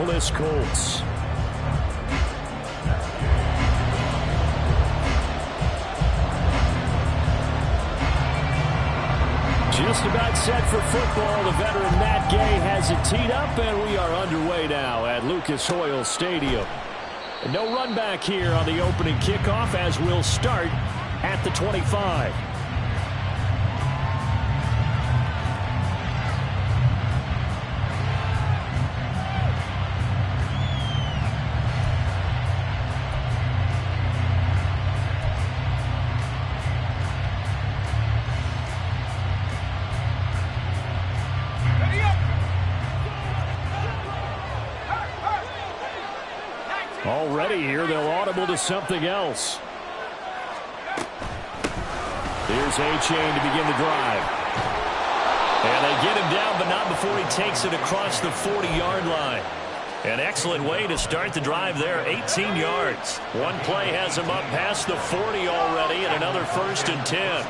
Indianapolis Colts. Just about set for football. The veteran Matt Gay has it teed up, and we are underway now at Lucas Oil Stadium. No run back here on the opening kickoff as we'll start at the 25. Already here, they'll audible to something else. Here's A-Chain to begin the drive. And they get him down, but not before he takes it across the 40-yard line. An excellent way to start the drive there, 18 yards. One play has him up past the 40 already, and another 1st and 10.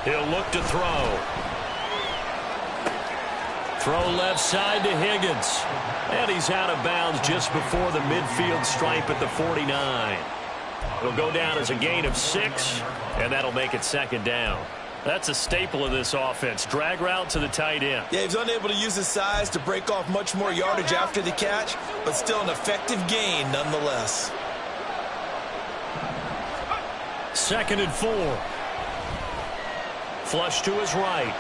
He'll look to throw. Throw left side to Higgins. And he's out of bounds just before the midfield stripe at the 49. It'll go down as a gain of 6, and that'll make it 2nd down. That's a staple of this offense. Drag route to the tight end. Yeah, he's unable to use his size to break off much more yardage after the catch, but still an effective gain nonetheless. 2nd and 4. Flush to his right.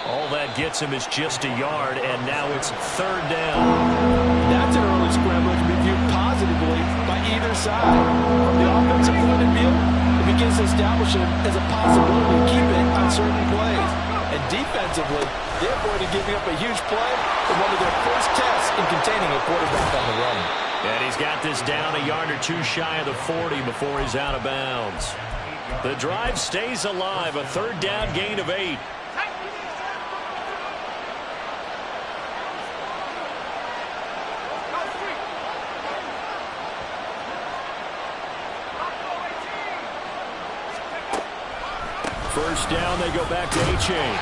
All that gets him is just a yard, and now it's 3rd down. That's an early scramble that can be viewed positively by either side. From the offensive point of view, it begins to establish him as a possibility to keep it on certain plays. And defensively, they avoided giving up a huge play in one of their first tests in containing a quarterback on the run. And he's got this down a yard or 2 shy of the 40 before he's out of bounds. The drive stays alive, a 3rd down gain of 8. First down, they go back to A-Chain.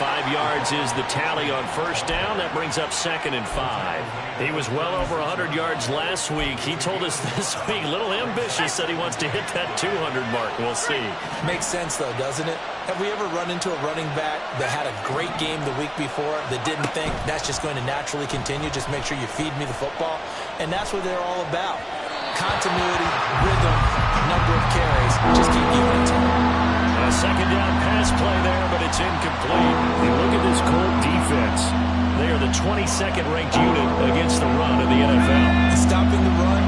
5 yards is the tally on 1st down. That brings up 2nd and 5. He was well over 100 yards last week. He told us this week, a little ambitious, said he wants to hit that 200 mark. We'll see. Makes sense, though, doesn't it? Have we ever run into a running back that had a great game the week before that didn't think that's just going to naturally continue? Just make sure you feed me the football. And that's what they're all about. Continuity, rhythm, number of carries. Just keep giving it to them. A 2nd down pass play there, but it's incomplete. You look at this Colt defense. They are the 22nd ranked unit against the run in the NFL. And stopping the run,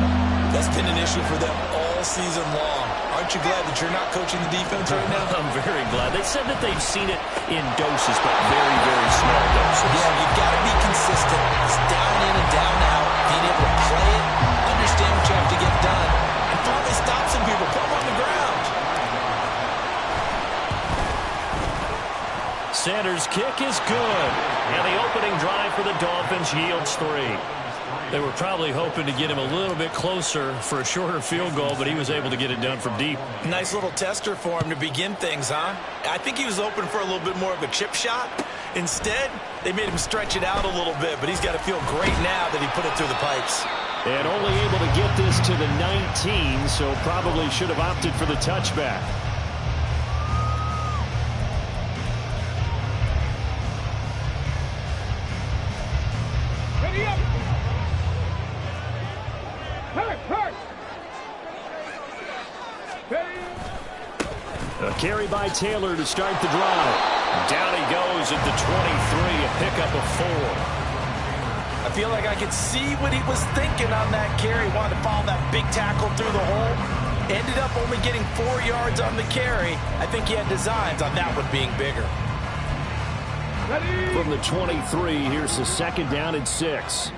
that's been an issue for them all season long. Aren't you glad that you're not coaching the defense right now? I'm very glad. They said that they've seen it in doses, but very, very small doses. Yeah, you've got to be consistent. It's down in and down out. Being able to play it, understand what you have to get done, and finally stop some people, put them on the ground. Sanders' kick is good. And the opening drive for the Dolphins yields 3. They were probably hoping to get him a little bit closer for a shorter field goal, but he was able to get it done from deep. Nice little tester for him to begin things, huh? I think he was open for a little bit more of a chip shot. Instead, they made him stretch it out a little bit, but he's got to feel great now that he put it through the pipes. And only able to get this to the 19, so probably should have opted for the touchback. A carry by Taylor to start the drive. Down he goes at the 23, a pickup of 4. I feel like I could see what he was thinking on that carry. Wanted to follow that big tackle through the hole. Ended up only getting 4 yards on the carry. I think he had designs on that one being bigger. From the 23, here's the 2nd down and 6.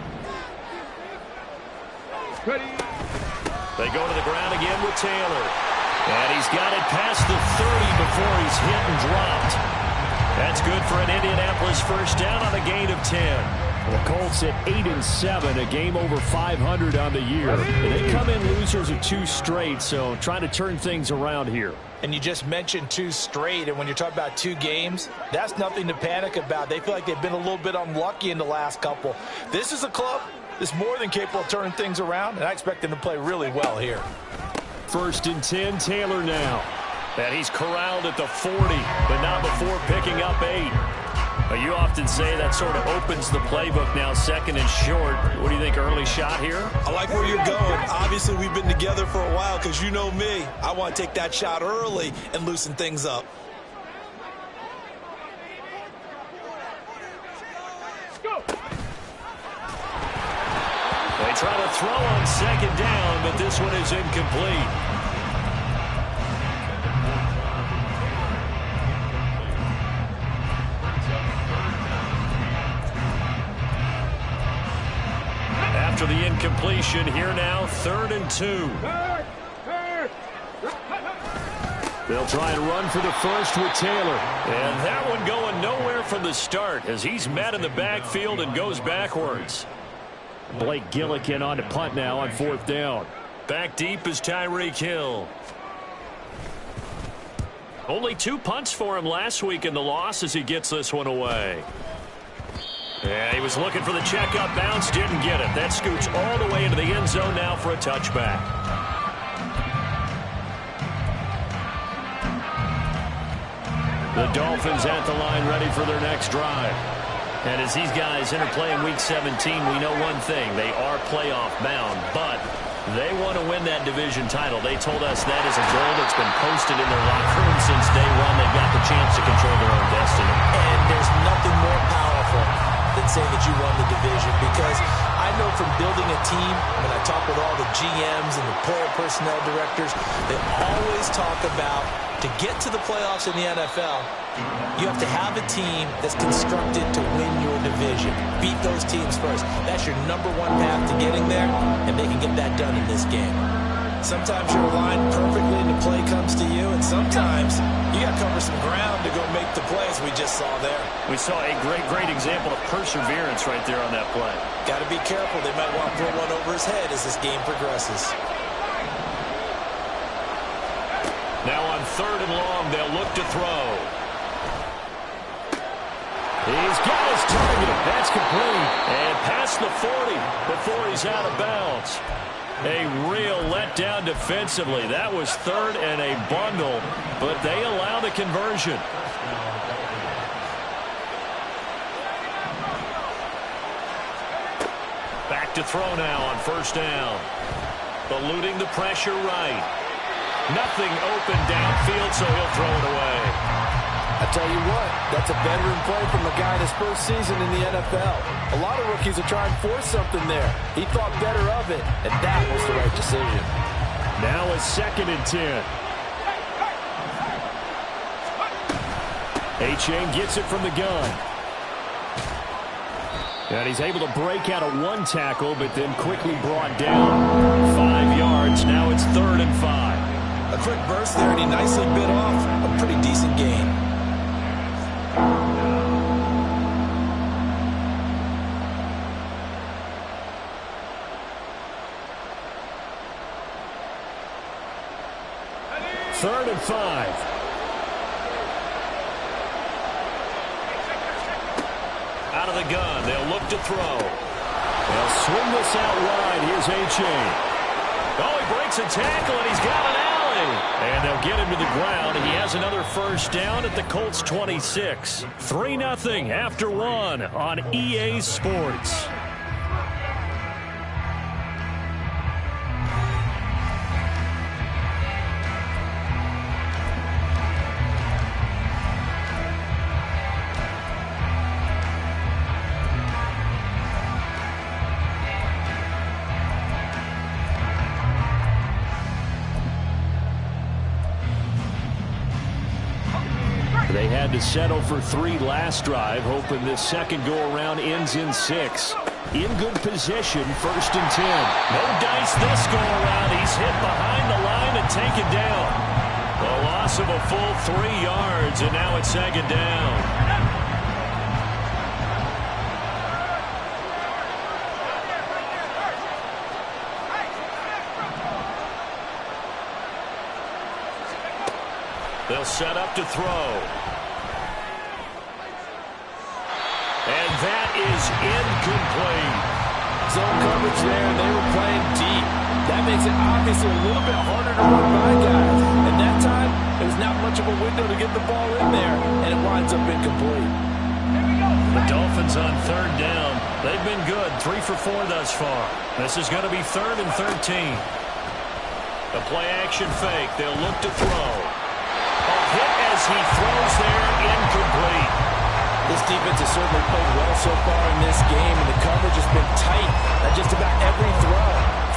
They go to the ground again with Taylor. And he's got it past the 30 before he's hit and dropped. That's good for an Indianapolis 1st down on a gain of 10. The Colts at 8-7, a game over 500 on the year. And they come in losers of 2 straight, so trying to turn things around here. And you just mentioned 2 straight, and when you're talking about 2 games, that's nothing to panic about. They feel like they've been a little bit unlucky in the last couple. This is a club that's more than capable of turning things around, and I expect them to play really well here. 1st and 10, Taylor now. And he's corralled at the 40, but not before picking up 8. But you often say that sort of opens the playbook now, 2nd and short. What do you think, early shot here? I like where you're going. Obviously, we've been together for a while because you know me. I want to take that shot early and loosen things up. They try to throw on 2nd down, but this one is incomplete. After the incompletion, here now, 3rd and 2. They'll try and run for the first with Taylor. And that one going nowhere from the start as he's met in the backfield and goes backwards. Blake Gillikin on to punt now on 4th down. Back deep is Tyreek Hill. Only 2 punts for him last week in the loss as he gets this one away. Yeah, he was looking for the checkup bounce, didn't get it. That scoots all the way into the end zone now for a touchback. The Dolphins at the line ready for their next drive. And as these guys interplay in Week 17, we know one thing. They are playoff bound, but they want to win that division title. They told us that is a goal that's been posted in their locker room since day one. They've got the chance to control their own destiny. And there's nothing more powerful than saying that you won the division, because I know from building a team, when I talk with all the GMs and the player personnel directors, they always talk about, to get to the playoffs in the NFL, you have to have a team that's constructed to win your division. Beat those teams first. That's your #1 path to getting there, and they can get that done in this game. Sometimes you're aligned perfectly and the play comes to you, and sometimes you got to cover some ground to go make the plays we just saw there. We saw a great example of perseverance right there on that play. Got to be careful. They might want to throw one over his head as this game progresses. Now on 3rd and long, they'll look to throw. He's got his target. That's complete. And past the 40 before he's out of bounds. A real letdown defensively. That was 3rd and a bundle, but they allow the conversion. Back to throw now on 1st down. Eluding the pressure right. Nothing open downfield, so he'll throw it away. I tell you what, that's a veteran play from a guy in his first season in the NFL. A lot of rookies will try and force something there. He thought better of it, and that was the right decision. Now a 2nd and 10. A-Chain gets it from the gun. And he's able to break out of 1 tackle, but then quickly brought down. 5 yards, now it's 3rd and 5. A quick burst there, and he nicely bit off a pretty decent gain. Third and 5. Out of the gun, they'll look to throw. They'll swing this out wide. Here's A-Chain. Oh, he breaks a tackle, and he's got an alley. And they'll get him to the ground, and he has another 1st down at the Colts 26. 3-0 after 1 on EA Sports. They had to settle for 3 last drive, hoping this second go-around ends in 6. In good position, 1st and 10. No dice this go-around. He's hit behind the line and taken down. A loss of a full 3 yards, and now it's 2nd down. They'll set up to throw. And that is incomplete. Zone coverage there. They were playing deep. That makes it obviously a little bit harder to run by guys. And that time, there's not much of a window to get the ball in there, and it winds up incomplete. The Dolphins on third down. They've been good, 3 for 4 thus far. This is going to be 3rd and 13. A play-action fake. They'll look to throw. A hit as he throws there, incomplete. This defense has certainly played well so far in this game, and the coverage has been tight at just about every throw.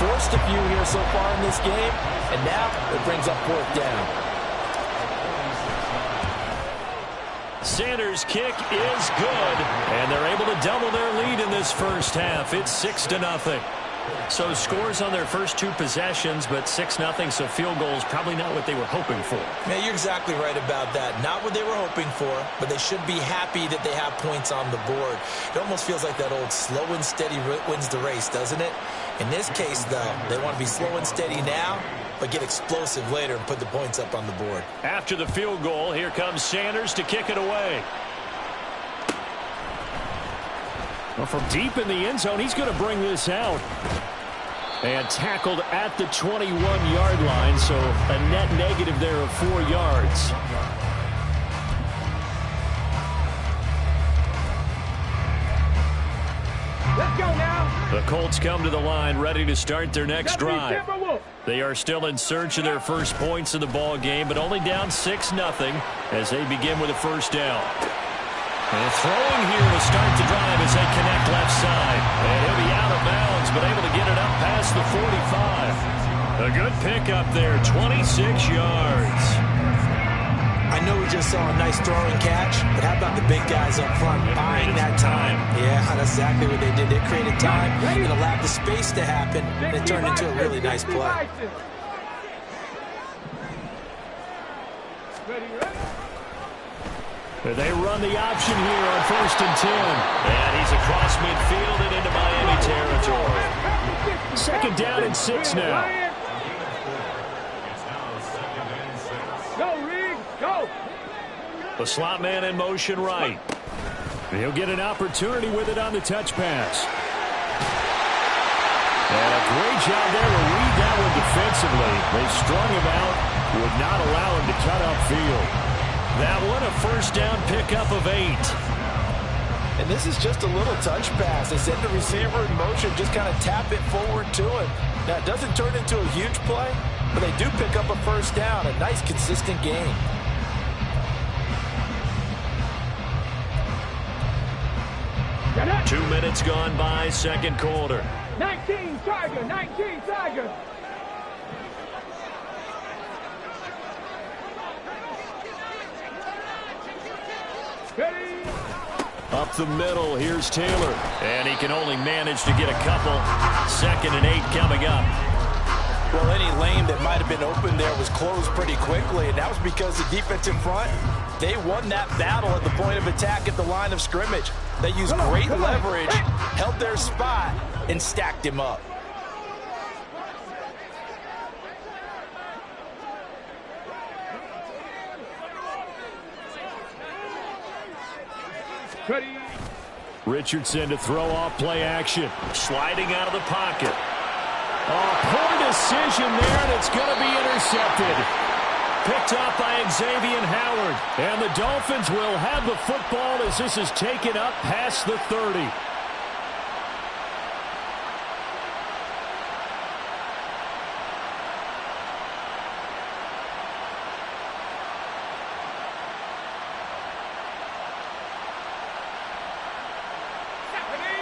Forced a few here so far in this game, and now it brings up 4th down. Sanders' kick is good, and they're able to double their lead in this first half. It's 6-0. So scores on their first 2 possessions, but 6-0, so field goals probably not what they were hoping for. Yeah, you're exactly right about that. Not what they were hoping for, but they should be happy that they have points on the board. It almost feels like that old slow and steady wins the race, doesn't it? In this case, though, they want to be slow and steady now, but get explosive later and put the points up on the board. After the field goal, here comes Sanders to kick it away. Well, from deep in the end zone, he's going to bring this out. And tackled at the 21-yard line, so a net negative there of 4 yards. Let's go now. The Colts come to the line ready to start their next drive. They are still in search of their first points in the ball game, but only down 6-0 as they begin with a first down. And throwing here to start the drive as they connect left side. And he'll be out of bounds, but able to get it up past the 45. A good pickup there, 26 yards. I know we just saw a nice throwing catch, but how about the big guys up front buying that time? Yeah, that's exactly what they did. They created time and allowed the space to happen, and it turned into a really nice play. They run the option here on 1st and 10. And he's across midfield and into Miami territory. 2nd down and 6 now. Go, Reed, go. The slot man in motion right. He'll get an opportunity with it on the touch pass. And a great job there to read that one defensively. They strung him out, would not allow him to cut upfield. That one, a first down pickup of 8. And this is just a little touch pass. They send the receiver in motion, just kind of tap it forward to him. Now, it doesn't turn into a huge play, but they do pick up a first down. A nice, consistent gain. Get up. 2 minutes gone by, 2nd quarter. 19 Tiger, 19 Tiger. Up the middle, here's Taylor. And he can only manage to get a couple. 2nd and 8 coming up. Well, any lane that might have been open there was closed pretty quickly, and that was because the defense in front, they won that battle at the point of attack at the line of scrimmage. They used great leverage, held their spot, and stacked him up. Ready. Richardson to throw off play action. Sliding out of the pocket. Oh, poor decision there, and it's going to be intercepted. Picked up by Xavier Howard. And the Dolphins will have the football as this is taken up past the 30.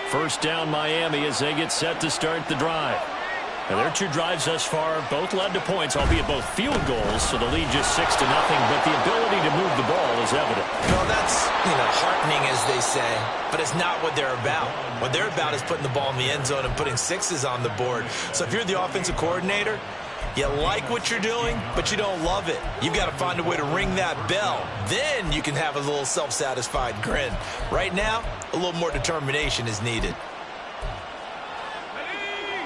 First down Miami as they get set to start the drive. And their 2 drives thus far both led to points, albeit both field goals, so the lead just 6-0, but the ability to move the ball is evident. Well, that's, heartening, as they say, but it's not what they're about. What they're about is putting the ball in the end zone and putting 6s on the board. So if you're the offensive coordinator, you like what you're doing, but you don't love it. You've got to find a way to ring that bell. Then you can have a little self-satisfied grin. Right now, a little more determination is needed.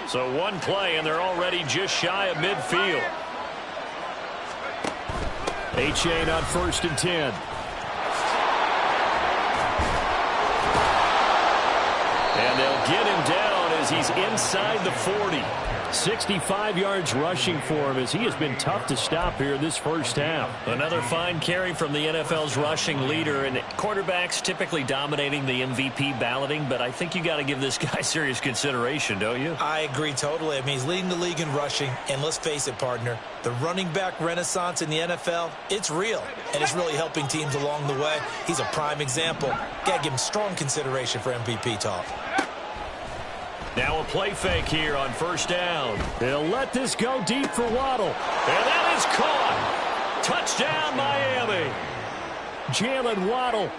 So 1 play, and they're already just shy of midfield. A-Chain on 1st and 10. And they'll get him down as he's inside the 40. 65 yards rushing for him as he has been tough to stop here this first half. Another fine carry from the NFL's rushing leader, and quarterbacks typically dominating the MVP balloting, but I think you got to give this guy serious consideration, don't you? I agree totally. I mean, he's leading the league in rushing, and let's face it, partner, the running back renaissance in the NFL, it's real, and it's really helping teams along the way. He's a prime example. Got to give him strong consideration for MVP talk. Now a play fake here on 1st down. They'll let this go deep for Waddle. And that is caught. Touchdown, Miami. Jalen Waddle,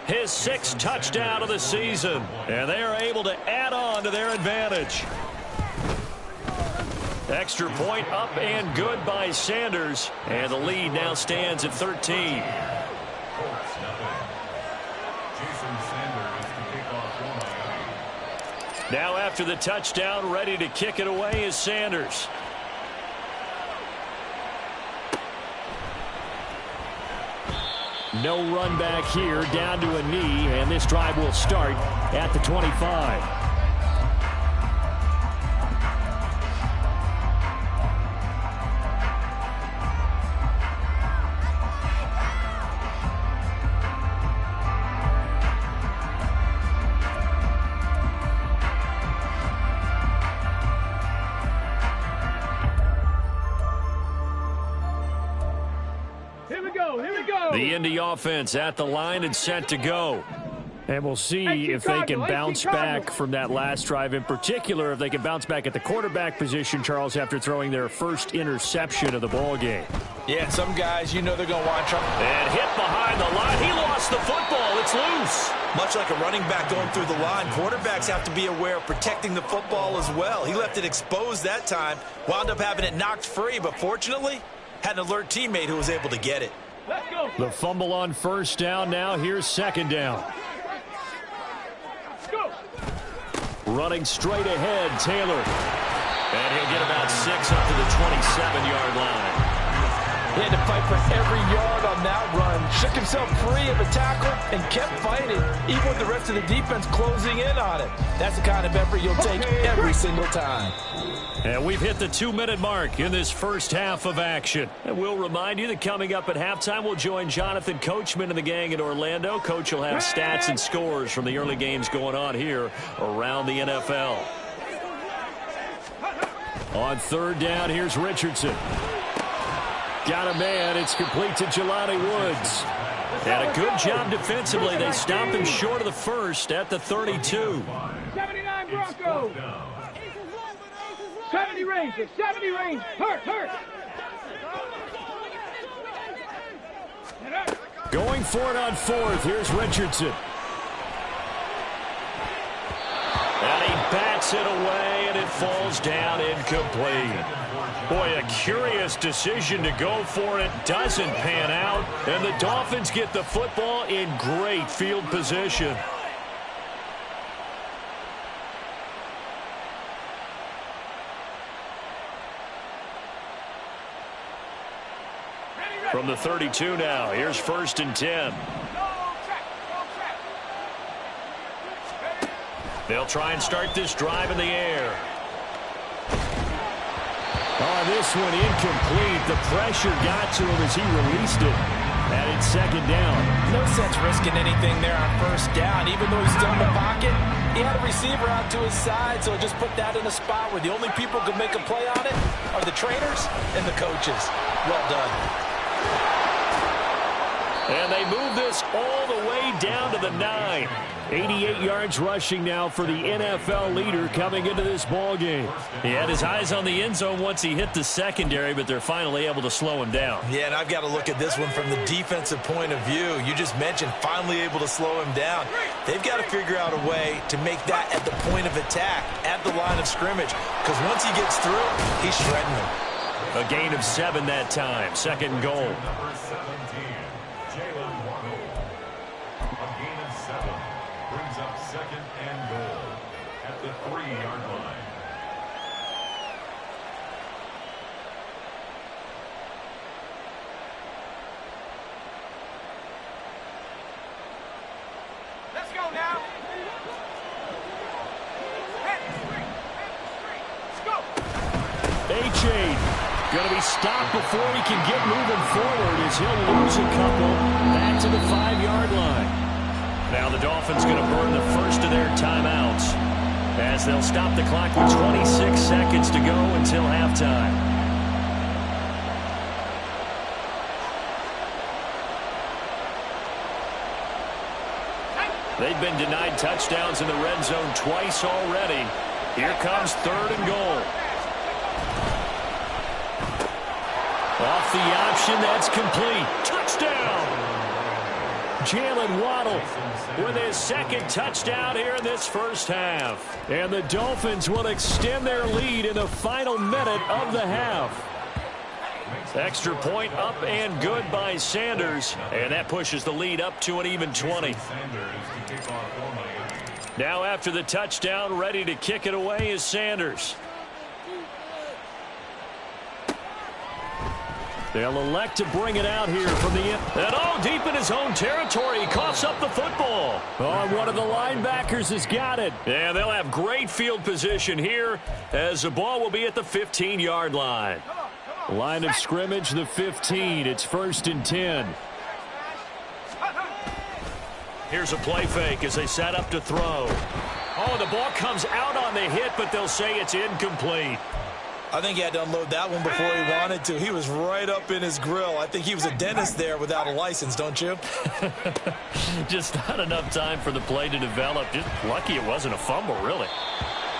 his 6th touchdown of the season. And they are able to add on to their advantage. Extra point up and good by Sanders. And the lead now stands at 13. Now after the touchdown, ready to kick it away is Sanders. No run back here, down to a knee, and this drive will start at the 25. The Indy offense at the line and set to go. And we'll see if they can bounce back from that last drive. In particular, if they can bounce back at the quarterback position, Charles, after throwing their first interception of the ball game. Yeah, some guys, you know they're going to want trouble. And hit behind the line. He lost the football. It's loose. Much like a running back going through the line, quarterbacks have to be aware of protecting the football as well. He left it exposed that time, wound up having it knocked free, but fortunately, had an alert teammate who was able to get it. Let's go. The fumble on 1st down. Now here's 2nd down. Go. Running straight ahead, Taylor. And he'll get about 6 up to the 27-yard line. He had to fight for every yard on that run. Shook himself free of a tackle and kept fighting, even with the rest of the defense closing in on it. That's the kind of effort you'll take every single time. And we've hit the 2-minute mark in this first half of action. And we'll remind you that coming up at halftime, we'll join Jonathan Coachman and the gang in Orlando. Coach will have stats and scores from the early games going on here around the NFL. On 3rd down, here's Richardson. Got a man. It's complete to Jelani Woods. And a good job defensively. They stop him short of the first at the 32. 79 Broncos. 70 range. 70 range. Hurt. Going for it on 4th. Here's Richardson. And he bats it away, and it falls down incomplete. Boy, a curious decision to go for it. Doesn't pan out. And the Dolphins get the football in great field position. From the 32 now, here's 1st and 10. They'll try and start this drive in the air. Oh, this one incomplete. The pressure got to him as he released it. And it's 2nd down. No sense risking anything there on 1st down. Even though he's still in the pocket, he had a receiver out to his side, so just put that in a spot where the only people who can make a play on it are the trainers and the coaches. Well done. And they move this all the way down to the 9. 88 yards rushing now for the NFL leader coming into this ball game. He had his eyes on the end zone once he hit the secondary, but they're finally able to slow him down. Yeah, and I've got to look at this one from the defensive point of view. You just mentioned finally able to slow him down. They've got to figure out a way to make that at the point of attack, at the line of scrimmage, because once he gets through, he's shredding them. A gain of 7 that time. 2nd goal. A-Chain. Going to be stopped before he can get moving forward as he'll lose a couple back to the 5-yard line. Now the Dolphins going to burn the first of their timeouts as they'll stop the clock with 26 seconds to go until halftime. They've been denied touchdowns in the red zone twice already. Here comes 3rd and goal. Off the option, that's complete. Touchdown! Jalen Waddle with his second touchdown here in this first half. And the Dolphins will extend their lead in the final minute of the half. Extra point up and good by Sanders. And that pushes the lead up to an even 20. Now after the touchdown, ready to kick it away is Sanders. They'll elect to bring it out here from the end. And all deep in his own territory. He coughs up the football. Oh, one of the linebackers has got it. And they'll have great field position here as the ball will be at the 15-yard line. Line of scrimmage, the 15. It's 1st and 10. Here's a play fake as they set up to throw. Oh, the ball comes out on the hit, but they'll say it's incomplete. I think he had to unload that one before he wanted to. He was right up in his grill. I think he was a dentist there without a license, don't you? Just not enough time for the play to develop. Just lucky it wasn't a fumble, really.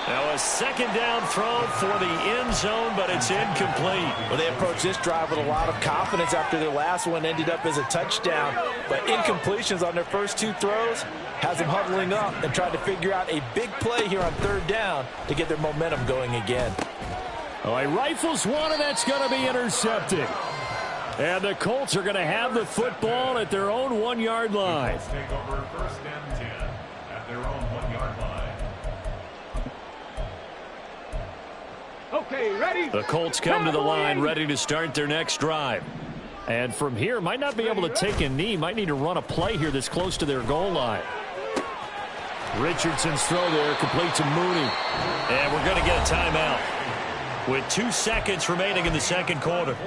Now a second down throw for the end zone, but it's incomplete. Well, they approached this drive with a lot of confidence after their last one ended up as a touchdown. But incompletions on their first 2 throws has them huddling up and trying to figure out a big play here on 3rd down to get their momentum going again. Oh, he rifles one, and that's going to be intercepted. And the Colts are going to have the football at their own 1-yard line. Take over 1st and 10 at their own 1-yard line. Okay, ready? The Colts come to the line ready to start their next drive. And from here, might not be able to take a knee. Might need to run a play here that's close to their goal line. Richardson's throw there, complete to Mooney. And we're going to get a timeout with 2 seconds remaining in the second quarter.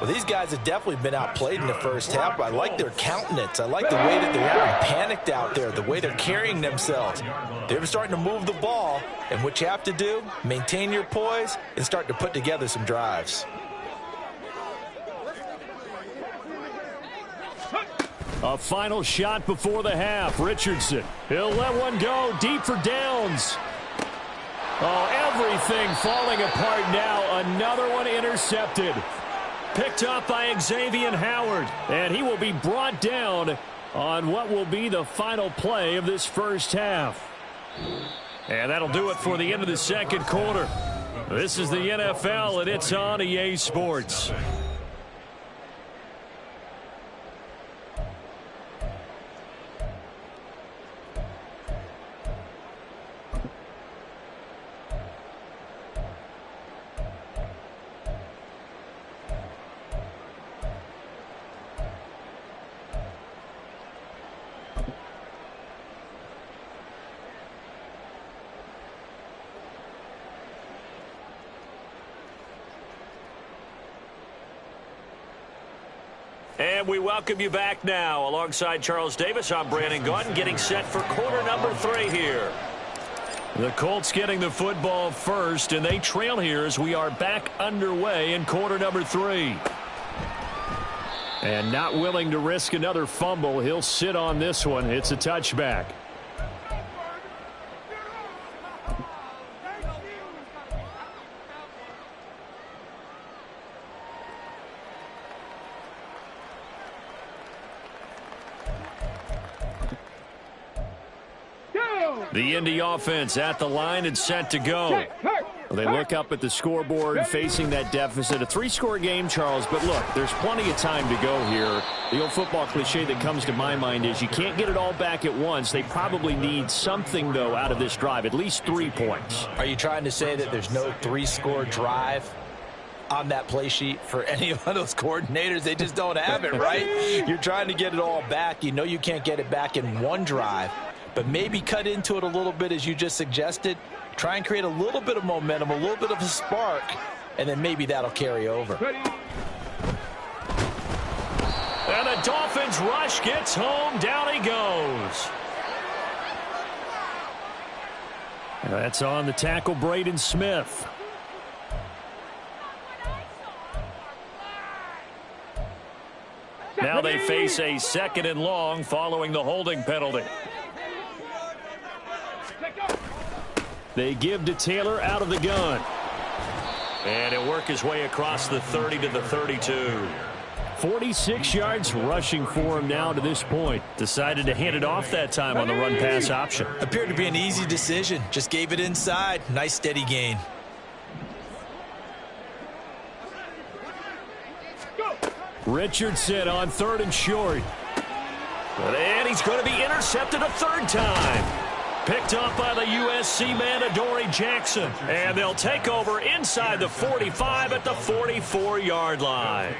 Well, these guys have definitely been outplayed in the first half, but I like their countenance. I like the way that they're having panicked out there, the way they're carrying themselves. They're starting to move the ball, and what you have to do, maintain your poise and start to put together some drives. A final shot before the half. Richardson, he'll let one go deep for downs. Oh, everything falling apart now. Another one intercepted. Picked up by Xavier Howard. And he will be brought down on what will be the final play of this first half. And that'll do it for the end of the second quarter. This is the NFL, and it's on EA Sports. And we welcome you back now. Alongside Charles Davis, I'm Brandon Gaudin, getting set for quarter number 3 here. The Colts getting the football first, and they trail here as we are back underway in quarter number 3. And not willing to risk another fumble. He'll sit on this one. It's a touchback. The Indy offense at the line and set to go. They look up at the scoreboard facing that deficit. A 3-score game, Charles, but look, there's plenty of time to go here. The old football cliche that comes to my mind is you can't get it all back at once. They probably need something, though, out of this drive, at least 3 points. Are you trying to say that there's no 3-score drive on that play sheet for any of those coordinators? They just don't have it, right? You're trying to get it all back. You know you can't get it back in one drive. But maybe cut into it a little bit, as you just suggested. Try and create a little bit of momentum, a little bit of a spark, and then maybe that'll carry over. Ready. And the Dolphins rush gets home. Down he goes. That's on the tackle, Braden Smith. Now they face a 2nd and long following the holding penalty. They give to Taylor out of the gun. And he'll work his way across the 30 to the 32. 46 yards rushing for him now to this point. Decided to hand it off that time on the run-pass option. Appeared to be an easy decision. Just gave it inside. Nice steady gain. Richardson on 3rd and short. And he's going to be intercepted a 3rd time. Picked up by the USC man, Adoree Jackson. And they'll take over inside the 45 at the 44-yard line.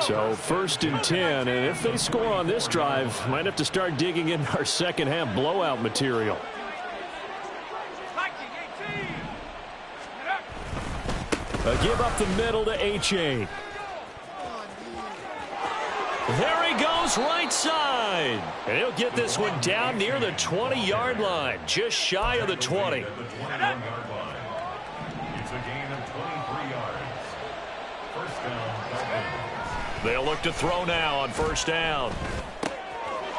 So 1st and 10. And if they score on this drive, might have to start digging in our second-half blowout material. A give up the middle to Achane. There he goes, right side. And he'll get this one down near the 20-yard line, just shy of the 20. It's a gain of 23 yards. First down. They'll look to throw now on 1st down.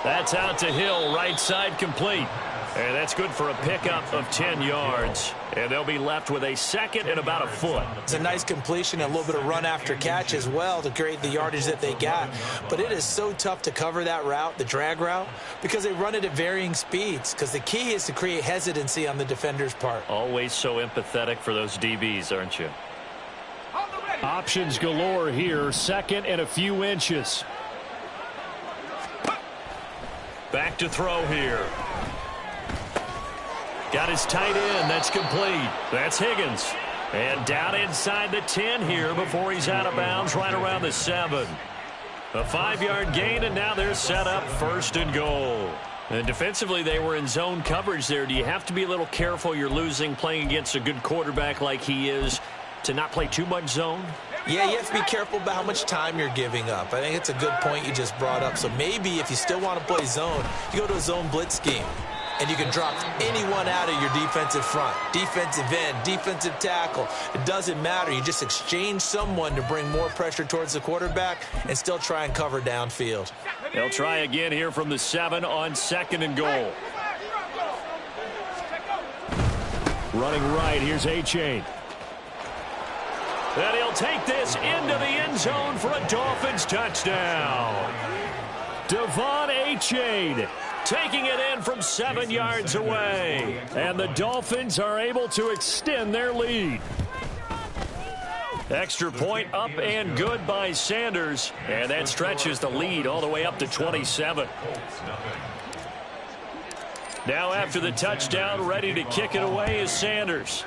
That's out to Hill, right side complete. And that's good for a pickup of 10 yards. And they'll be left with a 2nd and about a foot. It's a nice completion and a little bit of run after catch as well to create the yardage that they got. But it is so tough to cover that route, the drag route, because they run it at varying speeds. Because the key is to create hesitancy on the defender's part. Always so empathetic for those DBs, aren't you? Options galore here. 2nd and a few inches. Back to throw here. Got his tight end. That's complete. That's Higgins. And down inside the 10 here before he's out of bounds right around the 7. A 5-yard gain, and now they're set up 1st and goal. And defensively, they were in zone coverage there. Do you have to be a little careful? You're losing playing against a good quarterback like he is to not play too much zone? Yeah, you have to be careful about how much time you're giving up. I think it's a good point you just brought up. So maybe if you still want to play zone, you go to a zone blitz scheme. And you can drop anyone out of your defensive front, defensive end, defensive tackle. It doesn't matter. You just exchange someone to bring more pressure towards the quarterback and still try and cover downfield. They'll try again here from the 7 on 2nd and goal. Running right, here's Achane. And he'll take this into the end zone for a Dolphins touchdown. Devon Achane taking it in from 7 yards away. And the Dolphins are able to extend their lead. Extra point up and good by Sanders. And that stretches the lead all the way up to 27. Now after the touchdown, ready to kick it away is Sanders.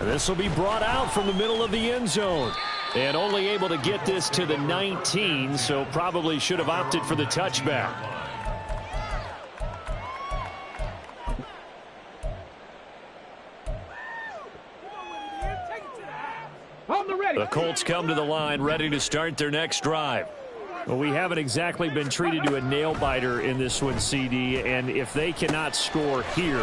This will be brought out from the middle of the end zone. And only able to get this to the 19, so probably should have opted for the touchback. The Colts come to the line, ready to start their next drive. Well, we haven't exactly been treated to a nail-biter in this one, CD, and if they cannot score here,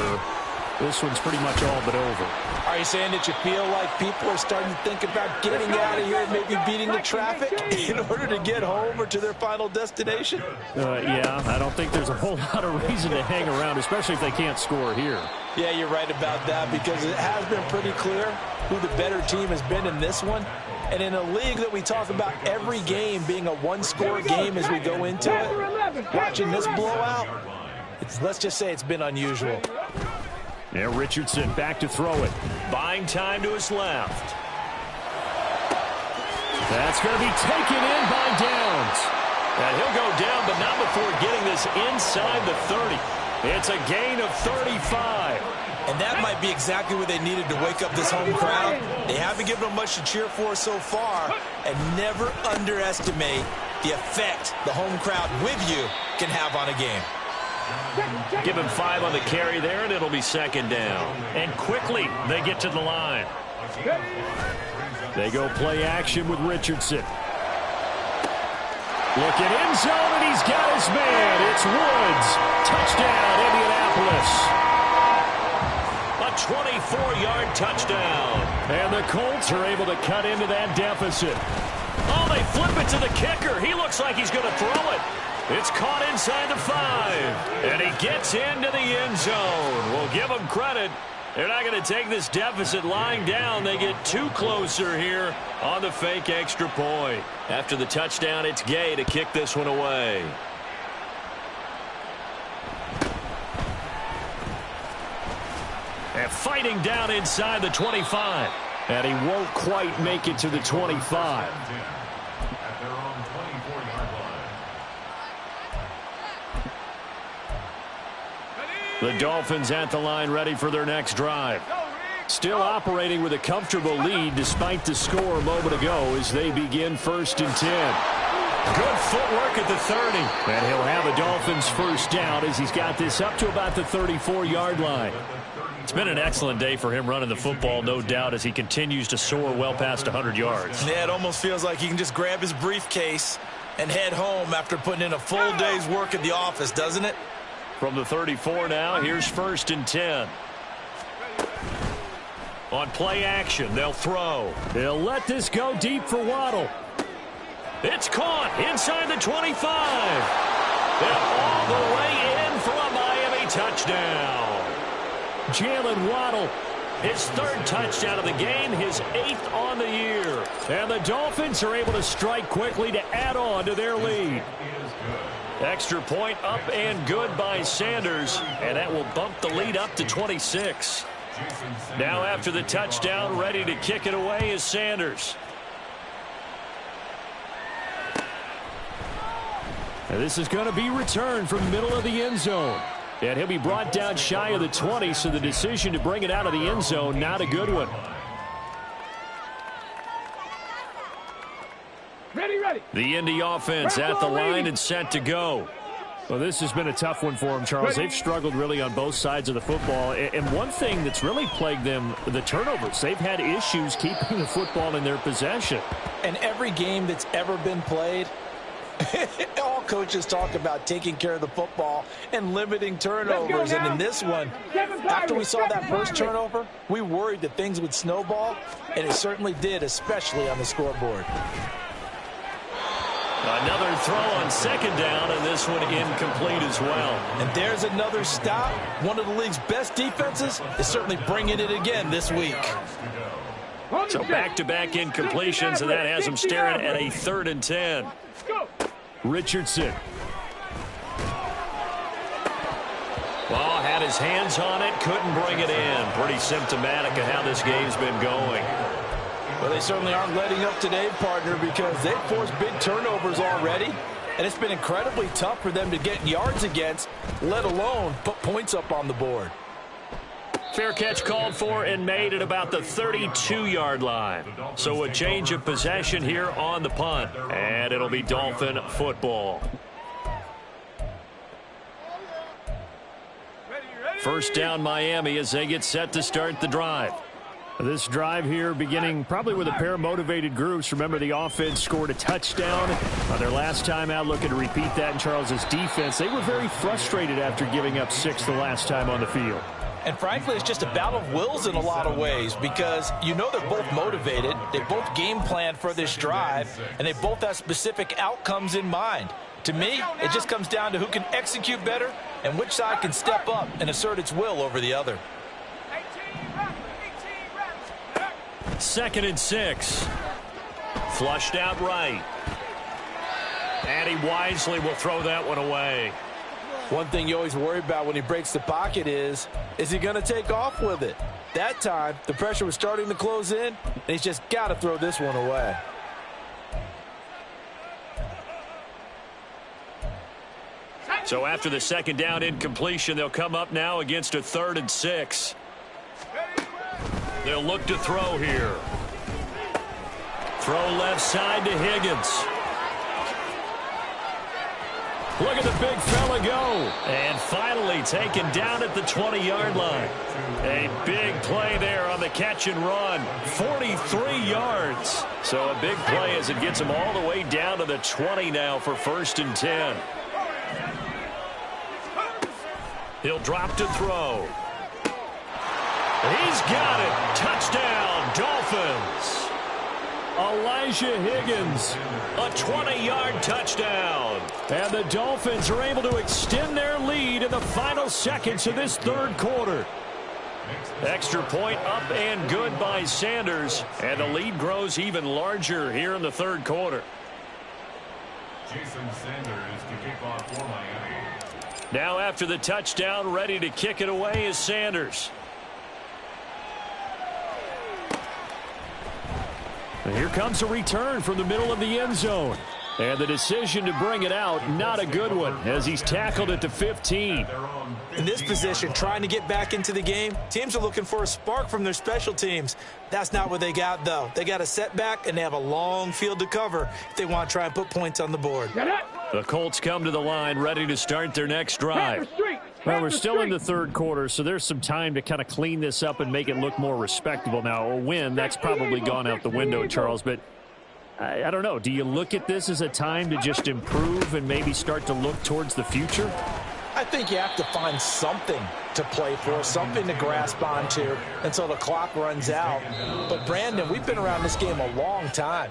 this one's pretty much all but over. Are you saying that you feel like people are starting to think about getting out of here and maybe beating the traffic in order to get home or to their final destination? Yeah, I don't think there's a whole lot of reason to hang around, especially if they can't score here. Yeah, you're right about that because it has been pretty clear who the better team has been in this one. And in a league that we talk about every game being a one-score game as we go into it, watching this blowout, let's just say it's been unusual. Yeah, Richardson back to throw it. Buying time to his left. That's going to be taken in by Downs. And he'll go down, but not before getting this inside the 30. It's a gain of 35. And that might be exactly what they needed to wake up this home crowd. They haven't given them much to cheer for so far. And never underestimate the effect the home crowd with you can have on a game. Give him 5 on the carry there, and it'll be second down. And quickly, they get to the line. They go play action with Richardson. Looking end zone, and he's got his man. It's Woods. Touchdown, Indianapolis. A 24-yard touchdown. And the Colts are able to cut into that deficit. Oh, they flip it to the kicker. He looks like he's going to throw it. It's caught inside the 5. And he gets into the end zone. We'll give him credit. They're not going to take this deficit lying down. They get too closer here on the fake extra point. After the touchdown, it's Gay to kick this one away. And fighting down inside the 25. And he won't quite make it to the 25. At their own 24-yard line. The Dolphins at the line, ready for their next drive. Still operating with a comfortable lead despite the score a moment ago as they begin 1st and 10. Good footwork at the 30. And he'll have a Dolphins first down as he's got this up to about the 34-yard line. It's been an excellent day for him running the football, no doubt, as he continues to soar well past 100 yards. Yeah, it almost feels like he can just grab his briefcase and head home after putting in a full day's work at the office, doesn't it? From the 34 now, here's 1st and 10. On play action, they'll throw. They'll let this go deep for Waddle. It's caught inside the 25. And all the way in for a Miami touchdown. Jalen Waddle, his 3rd touchdown of the game, his 8th on the year. And the Dolphins are able to strike quickly to add on to their lead. Extra point up and good by Sanders, and that will bump the lead up to 26. Now after the touchdown, ready to kick it away is Sanders. And this is going to be returned from the middle of the end zone. And he'll be brought down shy of the 20, so the decision to bring it out of the end zone, not a good one. Ready. The Indy offense at the line and set to go. Well, this has been a tough one for them, Charles. They've struggled really on both sides of the football. And one thing that's really plagued them, the turnovers. They've had issues keeping the football in their possession. And every game that's ever been played, all coaches talk about taking care of the football and limiting turnovers. And in this one, after we saw that first turnover, we worried that things would snowball, and it certainly did, especially on the scoreboard. Another throw on 2nd down, and this one incomplete as well. And there's another stop. One of the league's best defenses is certainly bringing it again this week. So back-to-back incompletions, and that has them staring at a 3rd and 10. Richardson. Well, had his hands on it, couldn't bring it in. Pretty symptomatic of how this game's been going. Well, they certainly aren't letting up today, partner, because they've forced big turnovers already, and it's been incredibly tough for them to get yards against, let alone put points up on the board. Fair catch called for and made at about the 32-yard line. So a change of possession here on the punt, and it'll be Dolphin football. First down Miami as they get set to start the drive. This drive here beginning probably with a pair of motivated groups. Remember, the offense scored a touchdown on their last time out, looking to repeat that in Charles's defense. They were very frustrated after giving up 6 the last time on the field. And frankly, it's just a battle of wills in a lot of ways, because you know they're both motivated, they both game plan for this drive, and they both have specific outcomes in mind. To me, it just comes down to who can execute better and which side can step up and assert its will over the other. 2nd and 6. Flushed out right. And he wisely will throw that one away. One thing you always worry about when he breaks the pocket is he going to take off with it? That time, the pressure was starting to close in, and he's just got to throw this one away. So after the 2nd down incompletion, they'll come up now against a 3rd and 6. They'll look to throw here. Throw left side to Higgins. Look at the big fella go. And finally taken down at the 20-yard line. A big play there on the catch and run. 43 yards. So a big play as it gets him all the way down to the 20 now for 1st and 10. He'll drop to throw. He's got it. Touchdown, Dolphins. Elijah Higgins, a 20-yard touchdown. And the Dolphins are able to extend their lead in the final seconds of this 3rd quarter. Extra point up and good by Sanders. And the lead grows even larger here in the 3rd quarter. Jason Sanders to kick off for Miami. Now after the touchdown, ready to kick it away is Sanders. And here comes a return from the middle of the end zone. And the decision to bring it out, not a good one, as he's tackled at the 15. In this position, trying to get back into the game, teams are looking for a spark from their special teams. That's not what they got, though. They got a setback, and they have a long field to cover if they want to try and put points on the board. The Colts come to the line, ready to start their next drive. Well, we're still in the 3rd quarter, so there's some time to kind of clean this up and make it look more respectable. Now, a win, that's probably gone out the window, Charles, but I don't know. Do you look at this as a time to just improve and maybe start to look towards the future? I think you have to find something to play for, something to grasp onto until the clock runs out. But, Brandon, we've been around this game a long time.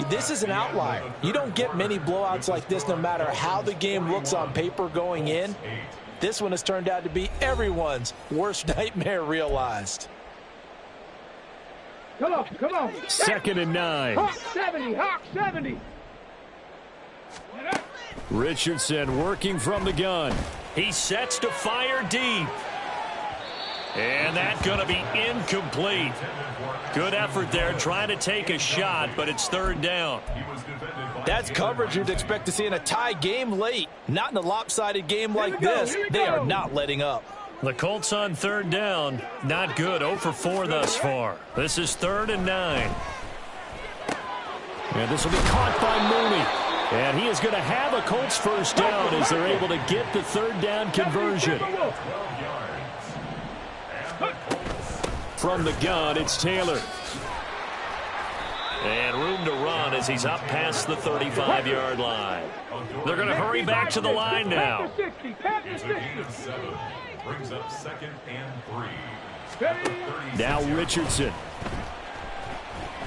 This is an outlier. You don't get many blowouts like this no matter how the game looks on paper going in. This one has turned out to be everyone's worst nightmare realized. Come on, come on. 2nd and 9. Hawk 70, Hawk 70. Richardson working from the gun. He sets to fire deep. And that's going to be incomplete. Good effort there trying to take a shot, but it's 3rd down. That's coverage you'd expect to see in a tie game late. Not in a lopsided game like this. They are not letting up. The Colts on 3rd down. Not good. 0 for 4 thus far. This is 3rd and 9. And this will be caught by Mooney. And he is going to have a Colts 1st down as they're able to get the 3rd down conversion. From the gun, it's Taylor. And room to run as he's up past the 35-yard line. They're going to hurry back to the line now. It's a gain of 7. Brings up 2nd and 3. Now Richardson.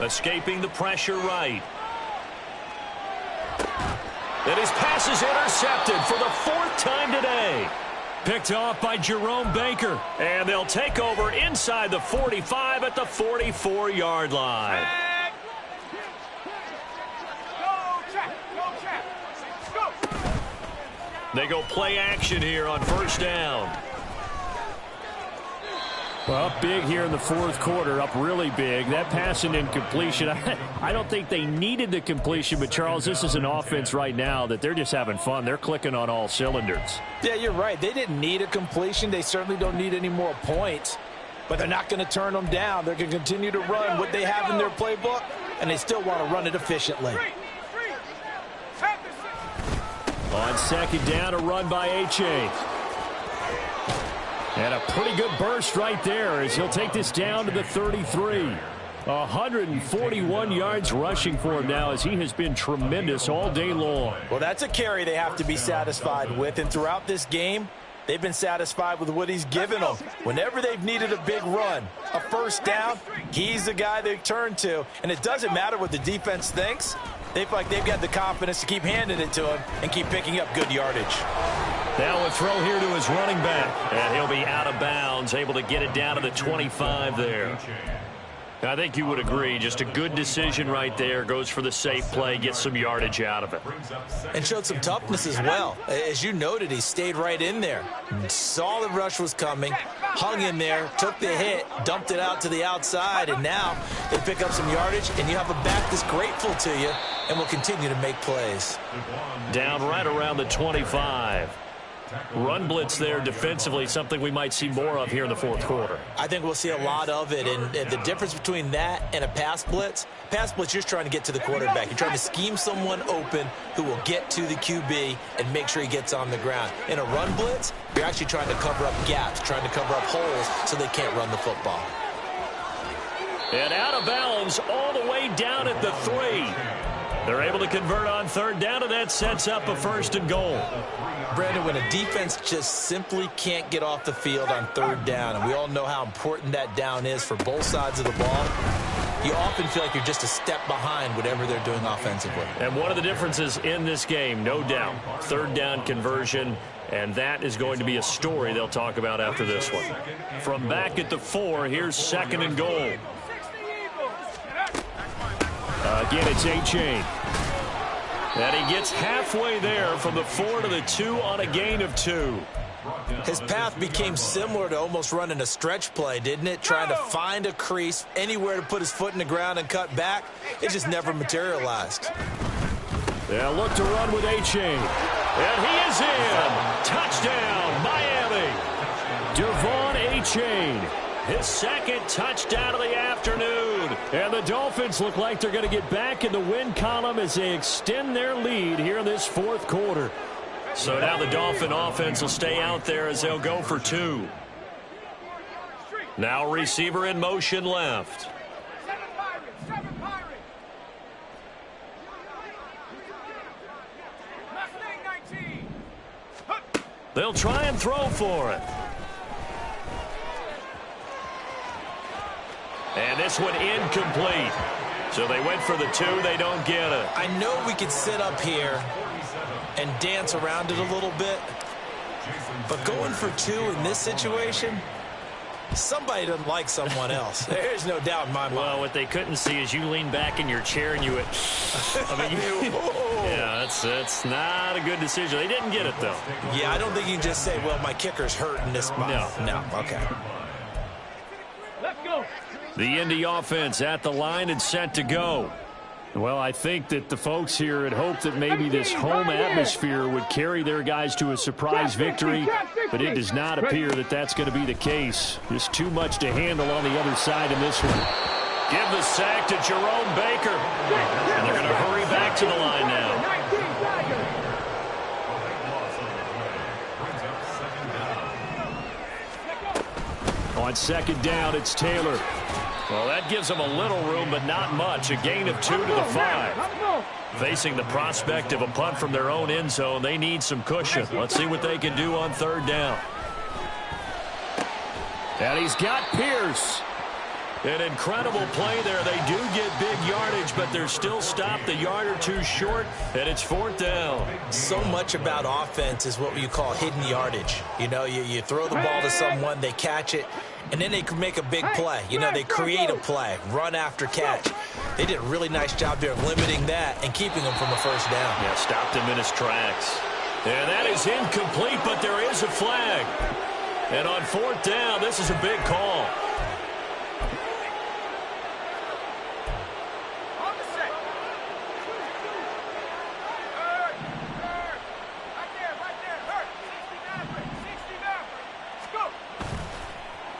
Escaping the pressure right. And his pass is intercepted for the 4th time today. Picked off by Jerome Baker. And they'll take over inside the 45 at the 44-yard line. They go play action here on 1st down. Well, up big here in the 4th quarter, up really big. That pass and incompletion, I don't think they needed the completion, but, Charles, this is an offense right now that they're just having fun. They're clicking on all cylinders. Yeah, you're right. They didn't need a completion. They certainly don't need any more points, but they're not going to turn them down. They're going to continue to run what they have in their playbook, and they still want to run it efficiently. On 2nd down, a run by H.A. And a pretty good burst right there as he'll take this down to the 33. 141 yards rushing for him now as he has been tremendous all day long. Well, that's a carry they have to be satisfied with. And throughout this game, they've been satisfied with what he's given them. Whenever they've needed a big run, a 1st down, he's the guy they turn to. And it doesn't matter what the defense thinks. They feel like they've got the confidence to keep handing it to him and keep picking up good yardage. Now a throw here to his running back. And he'll be out of bounds, able to get it down to the 25 there. I think you would agree. Just a good decision right there. Goes for the safe play, gets some yardage out of it. And showed some toughness as well. As you noted, he stayed right in there. Saw the rush was coming, hung in there, took the hit, dumped it out to the outside, and now they pick up some yardage, and you have a back that's grateful to you and will continue to make plays. Down right around the 25. Run blitz there defensively, something we might see more of here in the fourth quarter. I think we'll see a lot of it, and the difference between that and a pass blitz, you're just trying to get to the quarterback. You're trying to scheme someone open who will get to the QB and make sure he gets on the ground. In a run blitz, you're actually trying to cover up gaps, trying to cover up holes so they can't run the football. And out of bounds all the way down at the 3. They're able to convert on third down, and that sets up a first and goal. Brandon, when a defense just simply can't get off the field on third down, and we all know how important that down is for both sides of the ball, you often feel like you're just a step behind whatever they're doing offensively. And one of the differences in this game, no doubt, third down conversion, and that is going to be a story they'll talk about after this one. From back at the 4, here's second and goal. Again, it's A-Chain. And he gets halfway there from the 4 to the 2 on a gain of 2. His path became similar to almost running a stretch play, didn't it? Trying to find a crease, anywhere to put his foot in the ground and cut back. It just never materialized. They'll look to run with A-Chain. And he is in. Touchdown, Miami. Devon A-Chain. His second touchdown of the afternoon. And the Dolphins look like they're going to get back in the win column as they extend their lead here in this fourth quarter. So now the Dolphin offense will stay out there as they'll go for 2. Now receiver in motion left. They'll try and throw for it. And this one incomplete. So they went for the 2. They don't get it. I know we could sit up here and dance around it a little bit, but going for 2 in this situation, somebody doesn't like someone else. There's no doubt in my mind. Well, what they couldn't see is you lean back in your chair and you went, yeah, that's not a good decision. They didn't get it, though. Yeah, I don't think you can just say, well, my kicker's hurt in this spot. No, okay. Let's go. The Indy offense at the line and set to go. Well, I think that the folks here had hoped that maybe this home atmosphere would carry their guys to a surprise victory, but it does not appear that that's going to be the case. Just too much to handle on the other side in this one. Give the sack to Jerome Baker. And they're going to hurry back to the line now. On second down, it's Taylor. Well, that gives them a little room, but not much. A gain of 2 to the 5. Facing the prospect of a punt from their own end zone, they need some cushion. Let's see what they can do on third down. And he's got Pierce. An incredible play there. They do get big yardage, but they're still stopped a yard or 2 short, and it's fourth down. So much about offense is what you call hidden yardage. You know, you throw the ball to someone, they catch it, and then they can make a big play. You know, they create a play, run after catch. They did a really nice job there of limiting that and keeping him from a first down. Yeah, stopped him in his tracks. And that is incomplete, but there is a flag. And on fourth down, this is a big call.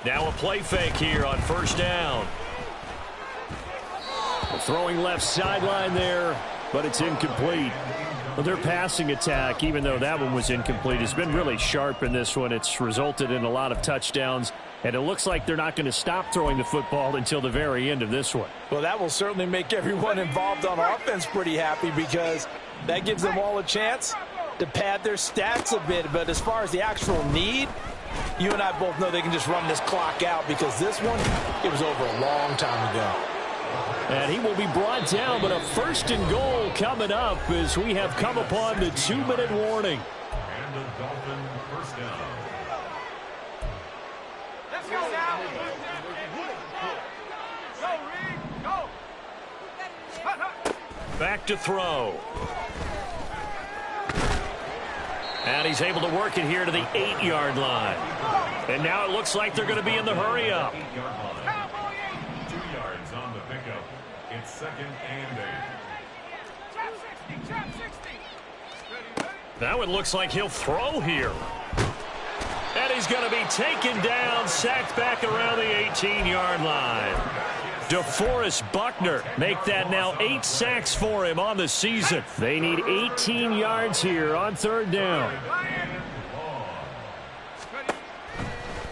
Now a play fake here on first down. Throwing left sideline there, but it's incomplete. Well, their passing attack, even though that one was incomplete, has been really sharp in this one. It's resulted in a lot of touchdowns, and it looks like they're not going to stop throwing the football until the very end of this one. Well, that will certainly make everyone involved on offense pretty happy because that gives them all a chance to pad their stats a bit. But as far as the actual need, you and I both know they can just run this clock out because this one, it was over a long time ago. And he will be brought down, but a first and goal coming up as we have come upon the 2-minute warning. And the Dolphin first down. Let's go now. Go, Reed, go. Back to throw. And he's able to work it here to the 8-yard line. And now it looks like they're going to be in the hurry-up. 8-yard line. 2 yards on the pickup. It's second and 8. Trap 60, trap 60. That one looks like he'll throw here. And he's going to be taken down, sacked back around the 18-yard line. DeForest Buckner make that now 8 sacks for him on the season. They need 18 yards here on third down.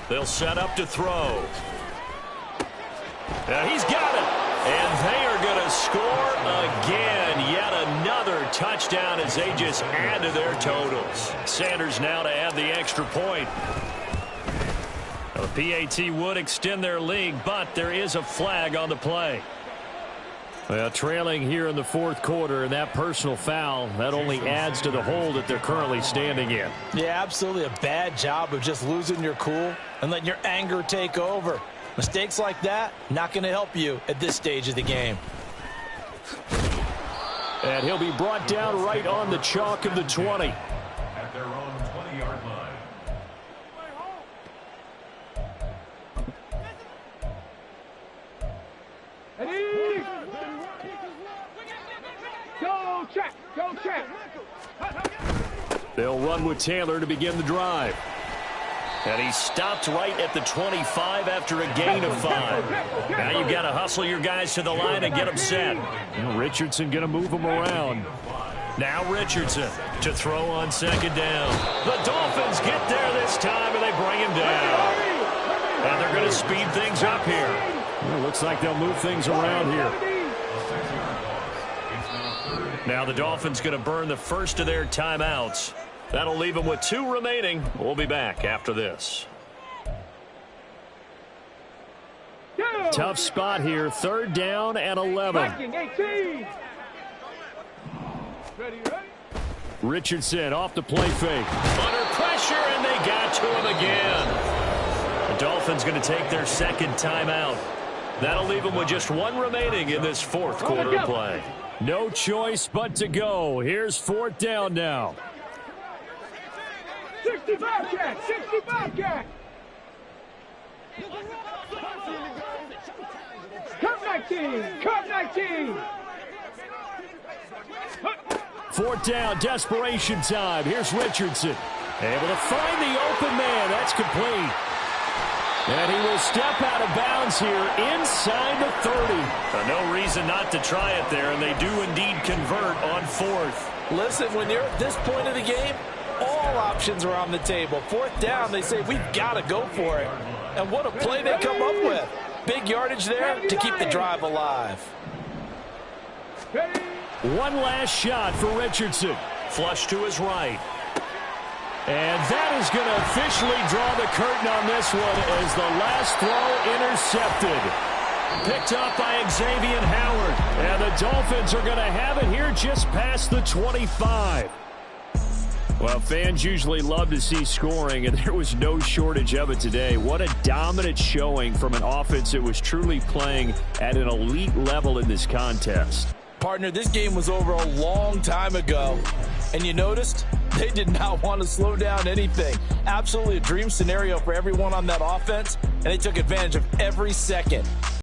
They'll set up to throw. He's got it. And they are going to score again. Yet another touchdown as they just add to their totals. Sanders now to add the extra point. The PAT would extend their lead, but there is a flag on the play. Well, trailing here in the fourth quarter, and that personal foul, that only adds to the hole that they're currently standing in. Yeah, absolutely a bad job of just losing your cool and letting your anger take over. Mistakes like that, not going to help you at this stage of the game. And he'll be brought down right on the chalk of the 20. At their own 20-yard line. Go check! Go check! They'll run with Taylor to begin the drive. And he stopped right at the 25 after a gain of 5. Now you've got to hustle your guys to the line and get them set. Richardson going to move them around. Now Richardson to throw on second down. The Dolphins get there this time, and they bring him down. And they're going to speed things up here. Well, looks like they'll move things around here. Now the Dolphins going to burn the first of their timeouts. That'll leave them with 2 remaining. We'll be back after this. Tough spot here. Third down and 11. 18. Ready? Richardson off the play fake. Under pressure, and they got to him again. The Dolphins going to take their second timeout. That'll leave them with just 1 remaining in this fourth quarter of play. No choice but to go. Here's fourth down now. 65 cat! 65 cat! Cut 19! Cut 19! Fourth down, desperation time. Here's Richardson. Able to find the open man. That's complete. And he will step out of bounds here inside the 30. No reason not to try it there, and they do indeed convert on fourth. Listen, when you're at this point of the game, all options are on the table. Fourth down, they say, we've got to go for it. And what a play they come up with. Big yardage there to keep the drive alive. One last shot for Richardson. Flush to his right. And that is going to officially draw the curtain on this one as the last throw intercepted. Picked up by Xavier Howard. And the Dolphins are going to have it here just past the 25. Well, fans usually love to see scoring, and there was no shortage of it today. What a dominant showing from an offense that was truly playing at an elite level in this contest. Partner, this game was over a long time ago, and you noticed they did not want to slow down anything. Absolutely a dream scenario for everyone on that offense, and they took advantage of every second.